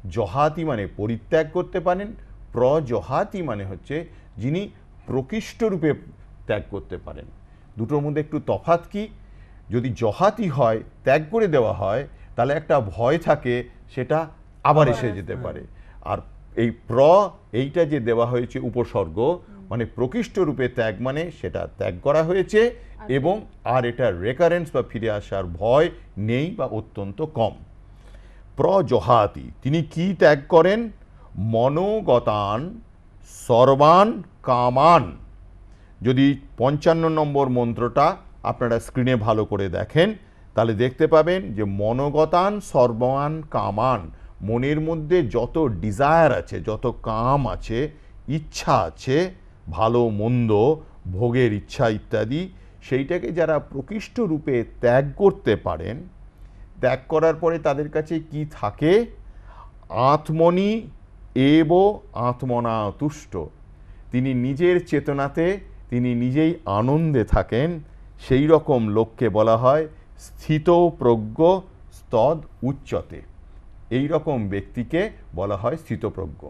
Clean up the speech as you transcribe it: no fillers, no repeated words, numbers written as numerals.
জহাতি মানে পরিত্যাগ করতে পারেন, প্রজহাতি মানে হচ্ছে যিনি প্রকৃষ্ট রূপে ত্যাগ করতে পারেন। দুটোর মধ্যে একটু তফাৎ কি? যদি জহাতি হয়, ত্যাগ করে দেওয়া হয়, তাহলে একটা ভয় থাকে সেটা আবার এসে যেতে পারে। আর এই এইটা যে দেওয়া হয়েছে উপসর্গ, মানে প্রকৃষ্ট রূপে ত্যাগ মানে সেটা ত্যাগ করা হয়েছে এবং আর এটা রেকারেন্স বা ফিরে আসার ভয় নেই বা অত্যন্ত কম। প্রজহাতি তিনি কি ত্যাগ করেন? মনোগতান সর্বান কামান। যদি 55 নম্বর মন্ত্রটা আপনারা স্ক্রিনে ভালো করে দেখেন তাহলে দেখতে পাবেন যে মনোগতান সর্বান কামান, মনের মধ্যে যত ডিজায়ার আছে, যত কাম আছে, ইচ্ছা আছে, ভালো মন্দ ভোগের ইচ্ছা ইত্যাদি, সেইটাকে যারা প্রকৃষ্ট রূপে ত্যাগ করতে পারেন, ত্যাগ করার পরে তাদের কাছে কি থাকে? আত্মনি এব আত্মনা তুষ্ট। তিনি নিজের চেতনাতে তিনি নিজেই আনন্দে থাকেন, সেই রকম লোককে বলা হয় স্থিতপ্রজ্ঞ স্তদ উচ্চতে। এই রকম ব্যক্তিকে বলা হয় স্থিতপ্রজ্ঞ।